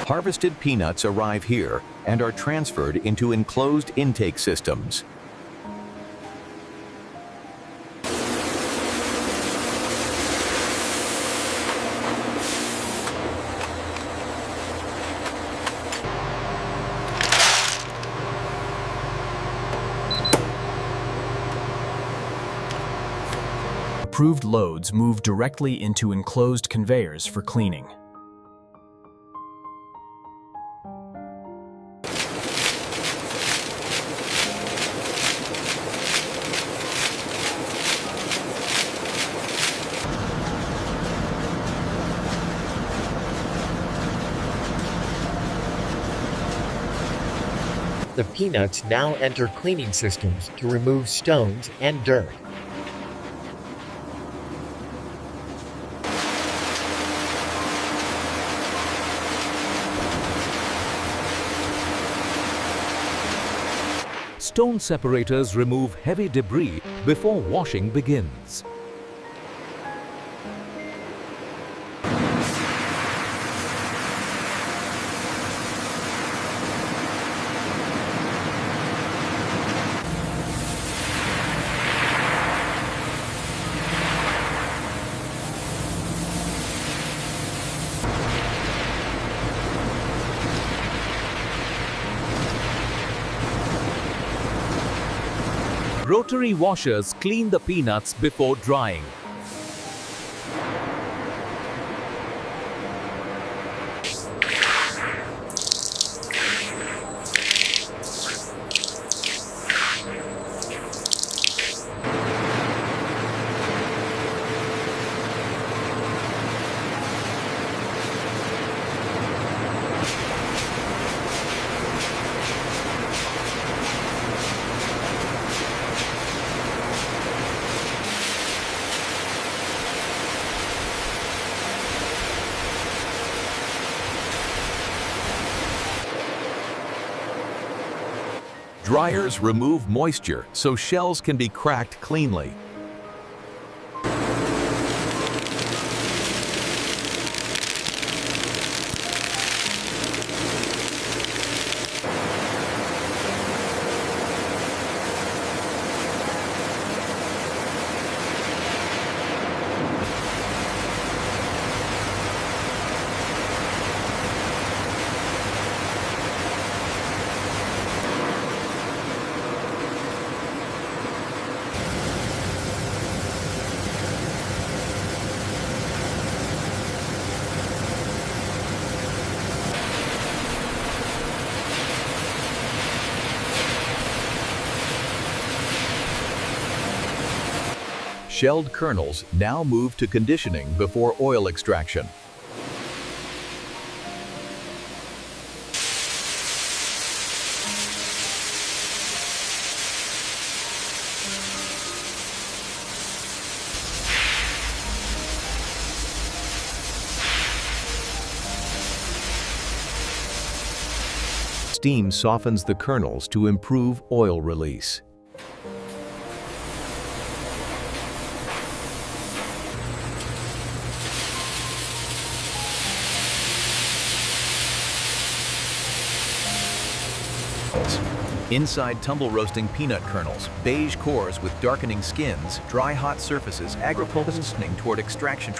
Harvested peanuts arrive here and are transferred into enclosed intake systems. Approved loads move directly into enclosed conveyors for cleaning. The peanuts now enter cleaning systems to remove stones and dirt. Stone separators remove heavy debris before washing begins. Rotary washers clean the peanuts before drying. Dryers remove moisture so shells can be cracked cleanly. Shelled kernels now move to conditioning before oil extraction. Steam softens the kernels to improve oil release. Inside tumble roasting peanut kernels, beige cores with darkening skins, dry hot surfaces, agricultural toward extraction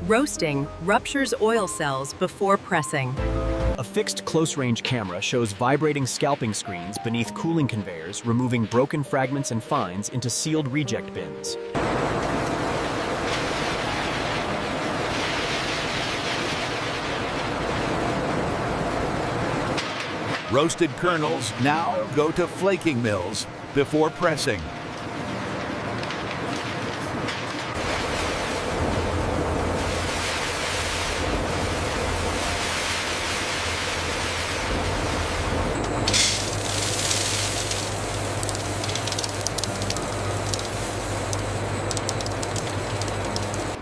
Roasting ruptures oil cells before pressing. A fixed close-range camera shows vibrating scalping screens beneath cooling conveyors, removing broken fragments and fines into sealed reject bins. Roasted kernels now go to flaking mills before pressing.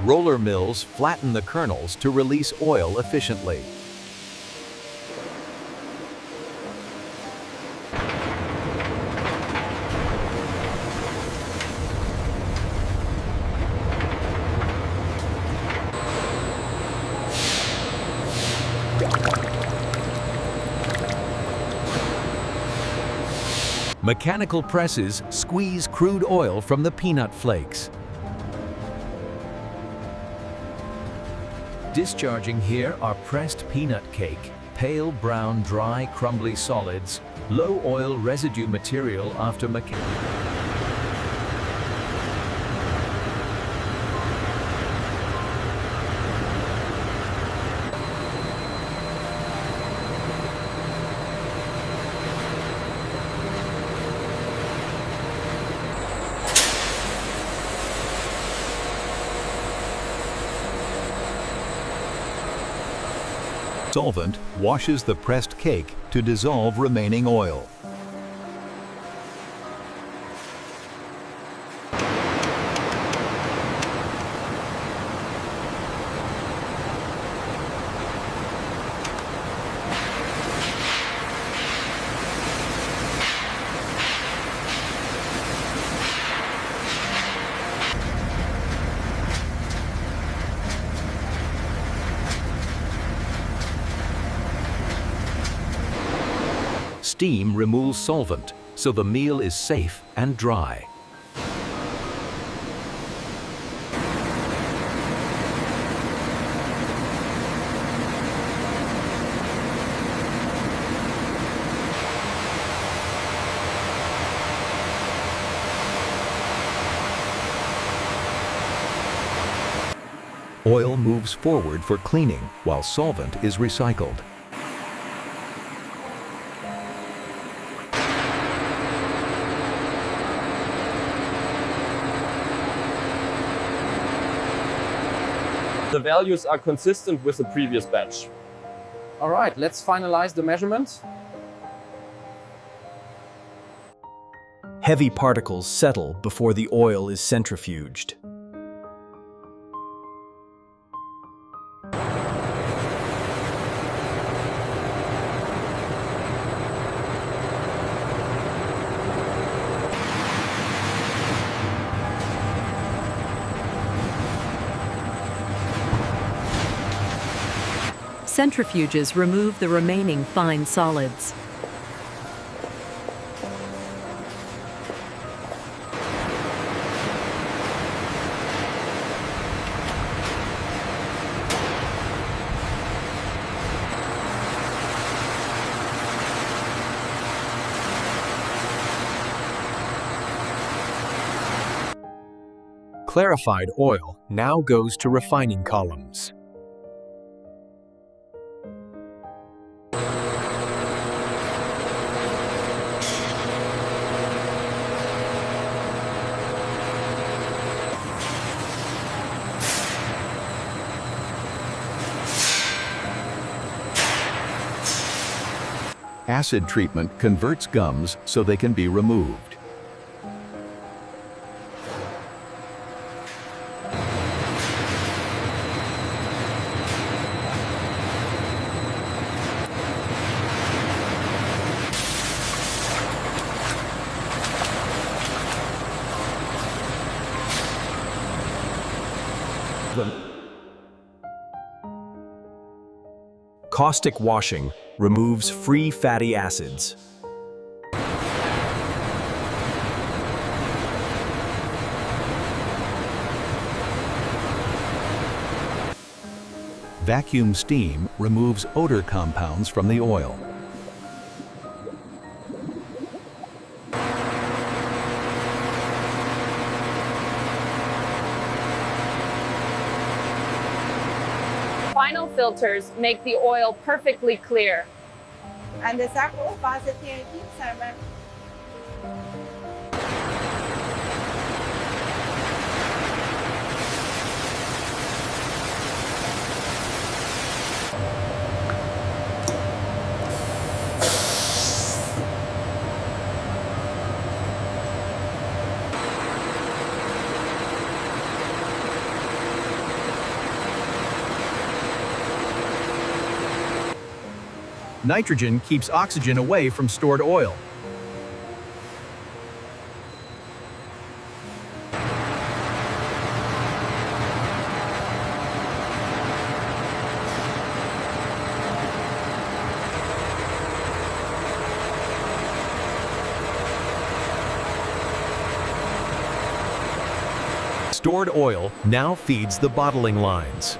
Roller mills flatten the kernels to release oil efficiently. Mechanical presses squeeze crude oil from the peanut flakes. Discharging here are pressed peanut cake, pale brown dry crumbly solids, low oil residue material after mechanical. Solvent washes the pressed cake to dissolve remaining oil. Steam removes solvent, so the meal is safe and dry. Oil moves forward for cleaning, while solvent is recycled. The values are consistent with the previous batch. All right, let's finalize the measurement. Heavy particles settle before the oil is centrifuged. Centrifuges remove the remaining fine solids. Clarified oil now goes to refining columns. Acid treatment converts gums so they can be removed. Caustic washing removes free fatty acids. Vacuum steam removes odor compounds from the oil. Final filters make the oil perfectly clear. And the circle positive servant. Nitrogen keeps oxygen away from stored oil. stored oil now feeds the bottling lines.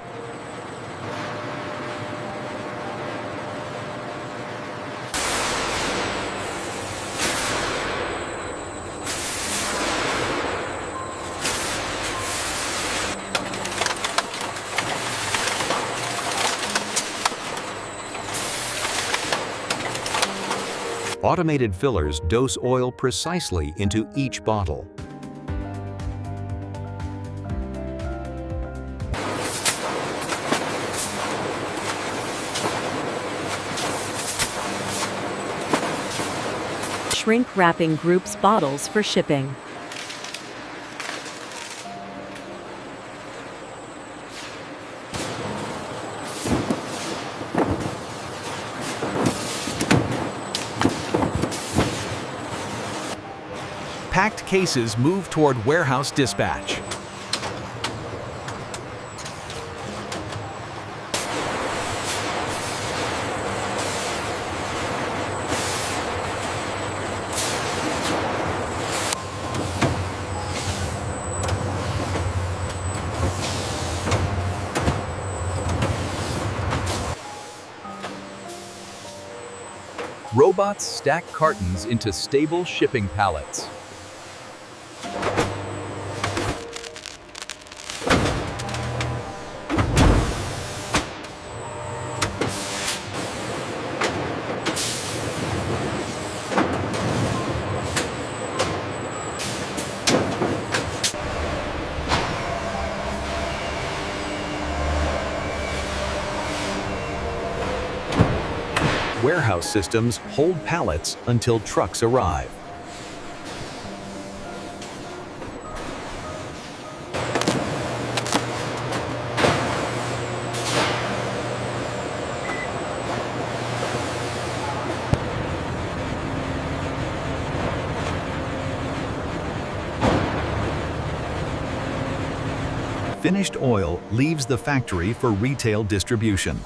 Automated fillers dose oil precisely into each bottle. Shrink wrapping groups bottles for shipping. Packed cases move toward warehouse dispatch. Robots stack cartons into stable shipping pallets. Warehouse systems hold pallets until trucks arrive. Finished oil leaves the factory for retail distribution.